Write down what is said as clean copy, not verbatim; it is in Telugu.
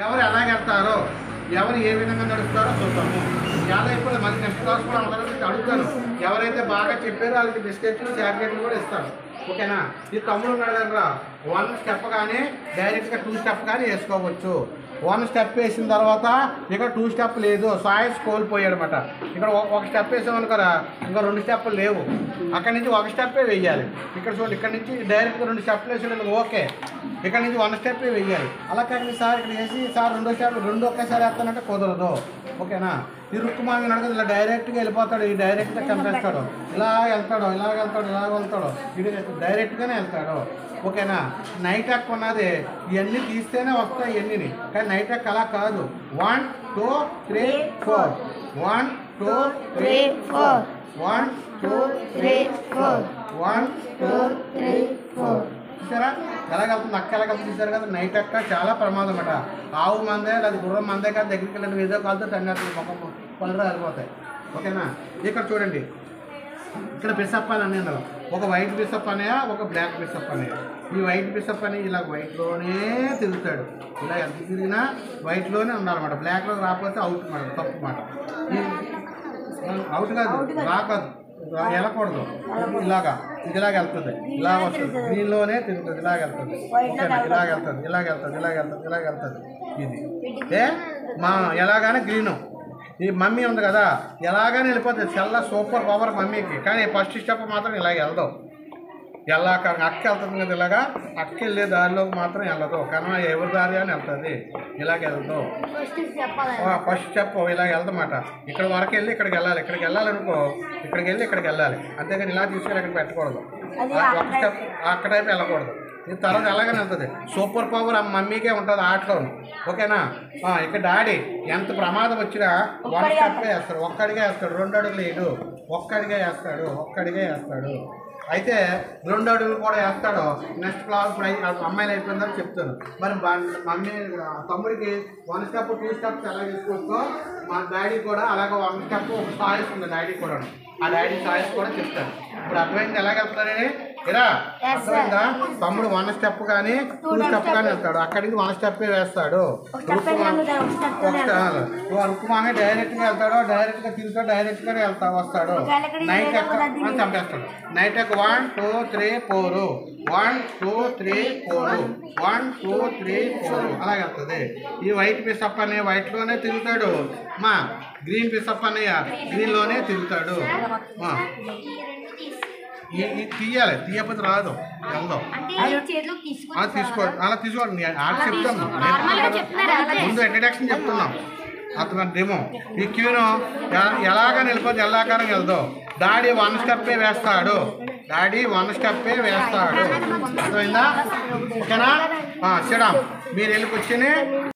ఎవరు ఎలాగెళ్తారో ఎవరు ఏ విధంగా నడుస్తారో చూద్దాము. చాలా ఇప్పుడు మళ్ళీ నెక్స్ట్ క్లాస్ కూడా అందరికీ అడుగుతాను. ఎవరైతే బాగా చెప్పారో వాళ్ళకి బిస్కెట్లు చాక్లెట్లు కూడా ఇస్తాను. ఓకేనా? ఈ తమ్ముడు ఉన్నాడు కదా, 1 స్టెప్ కానీ డైరెక్ట్గా 2 స్టెప్ కానీ వేసుకోవచ్చు. 1 స్టెప్ వేసిన తర్వాత ఇక్కడ 2 స్టెప్ లేదు, సాయిస్ కోల్పోయాడు అనమాట. ఇక్కడ 1 స్టెప్ వేసామనుకోరా, ఇంకా 2 స్టెప్పులు లేవు. అక్కడి నుంచి 1 స్టెప్పే వేయాలి. ఇక్కడ చూడండి, ఇక్కడ నుంచి డైరెక్ట్గా 2 స్టెప్లు వేసాడు ఓకే, ఇక్కడ నుంచి 1 స్టెప్ వేయాలి. అలా కాకుండా సార్ ఇక్కడ వేసి సార్ 2 స్టెప్ 2 ఒకేసారి వేస్తానంటే కుదరదు. ఓకేనా? ఈ రుక్కుమామి నడకదు, ఇలా డైరెక్ట్గా వెళ్ళిపోతాడు. ఈ డైరెక్ట్గా చంపేస్తాడు. ఇలా వెళ్తాడు, ఇలా వెళ్తాడు, ఇలా వెళ్తాడు, ఇది డైరెక్ట్గానే వెళ్తాడు. ఓకేనా? నైట్ అక్ ఉన్నది ఇవన్నీ తీస్తేనే వస్తాయి ఇవన్నీ, కానీ నైట్ అక్ అలా కాదు. 1 2 3 4 1 2 3 4 1 2 3 4 1 2 3 4 చూసారా ఎలాగెళ్తుంది? అక్క ఎలాగెళ్తుంది చూసారు కదా. నైట్ అక్క చాలా ప్రమాదం అన్నమాట. ఆవు మందే లేదా గుర్రం మందే కాదు, దగ్గరికి వెళ్ళి ఏదో కాలుతో తగ్గేస్తుంది, మొక్క పళ్ళు వెళ్ళిపోతాయి. ఓకేనా? ఇక్కడ చూడండి, ఇక్కడ బిషప్ అని అన్నారు. ఒక వైట్ బిషప్ అనేయా, ఒక బ్లాక్ బిషప్ అనేయా. ఈ వైట్ బిషప్ అని ఇలా వైట్లోనే తిరుగుతాడు. ఇలా ఎంత తిరిగినా వైట్లోనే ఉండాలన్నమాట. బ్లాక్లో రాకపోతే అవుట్ మాట, తప్పు మాట. అవుట్ కాదు, రాకూడదు, వెళ్ళకూడదు. ఇలాగా ఇది ఇలాగ వెళ్తుంది, ఇలాగ వస్తుంది, గ్రీన్లోనే తిరుగుతుంది, ఇలాగ వెళ్తుంది. ఓకేనా? ఇలాగ వెళ్తుంది, ఇలాగ వెళ్తుంది, ఇలాగ వెళ్తుంది, ఇలాగ వెళ్తుంది. ఇది మా ఎలాగానే గ్రీను. ఈ మమ్మీ ఉంది కదా, ఎలాగానే వెళ్ళిపోతుంది. చాలా సూపర్ పవర్ మమ్మీకి. కానీ ఫస్ట్ స్టెప్ మాత్రం ఇలాగ వెళ్దాం. వెళ్ళాక అక్క వెళ్తుంది కదా, ఇలాగా అక్క వెళ్ళే దారిలోకి మాత్రం వెళ్ళదు. కానీ ఎవరి దారి అని వెళ్తుంది, ఇలాగ వెళ్దాం. ఫస్ట్ స్టెప్ ఇలాగ వెళ్దన్నమాట. ఇక్కడ వరకు వెళ్ళి ఇక్కడికి వెళ్ళాలి. ఇక్కడికి వెళ్ళాలనుకో, ఇక్కడికి వెళ్ళి ఇక్కడికి వెళ్ళాలి. అంతేగాని ఇలా తీసుకెళ్ళి ఇక్కడ పెట్టకూడదు. ఒక స్టెప్ అక్కడ వైపు వెళ్ళకూడదు. ఈ తర్వాత ఎలాగని వెళ్తుంది. సూపర్ పవర్ ఆ మమ్మీకే ఉంటుంది ఆటలోను. ఓకేనా? ఇక్కడ డాడీ ఎంత ప్రమాదం వచ్చినా 1 స్టెప్ వేస్తాడు, ఒక్కడిగా వేస్తాడు. 2 అడుగులు వేయడు, ఒక్కడిగా వేస్తాడు, ఒక్కడిగా వేస్తాడు. అయితే 2 అడుగులు కూడా వేస్తాడు. నెక్స్ట్ క్లాస్ ఇప్పుడు అమ్మాయిలు అయిపోయిందని చెప్తాను. మరి మమ్మీ తమ్ముడికి 1 స్టెప్ 2 స్టెప్స్ ఎలా తీసుకోవచ్చో మా డాడీ కూడా అలాగే 1 స్టెప్ ఒక సాయిస్ ఉంది డాడీ కూడా. ఆ డాడీ సాయిస్ కూడా చెప్తాను. ఇప్పుడు అర్థమైంది ఎలాగెళ్తారని? ఇరా అర్థమైందా? తమ్ముడు 1 స్టెప్ కానీ 2 స్టెప్ కానీ వెళ్తాడు. అక్కడి నుంచి 1 స్టెప్ వేస్తాడు. రుక్కుమామే డైరెక్ట్గా వెళ్తాడు, డైరెక్ట్గా తిరుగుతాడు, డైరెక్ట్గానే వస్తాడు. నైట్ ఎక్క చంపేస్తాడు. నైట్ ఎక్క 1 2 3 4 1 2 3 4 1 2 3 4 అలాగే వెళ్తుంది. ఈ వైట్ పిసప్ అనే వైట్లోనే తిరుగుతాడు. మా గ్రీన్ పిసప్ అనే గ్రీన్లోనే తిరుగుతాడు. తీయాలి, తీయకపోతే రాదు. వెళ్దాం తీసుకోండి, అలా తీసుకోండి. ఆడ చెప్తాను ముందు ఇంట్రడక్షన్ చెప్తున్నాం. అతను డెమో ఈ క్యూను ఎలాగా నిలిపోతే ఎలాకారం వెళ్దాం. డాడీ 1 స్టెప్పే వేస్తాడు, డాడీ 1 స్టెప్పే వేస్తాడు. అర్థమైందా? ఓకేనా? సిడాం మీరు వెళ్ళి కూర్చొని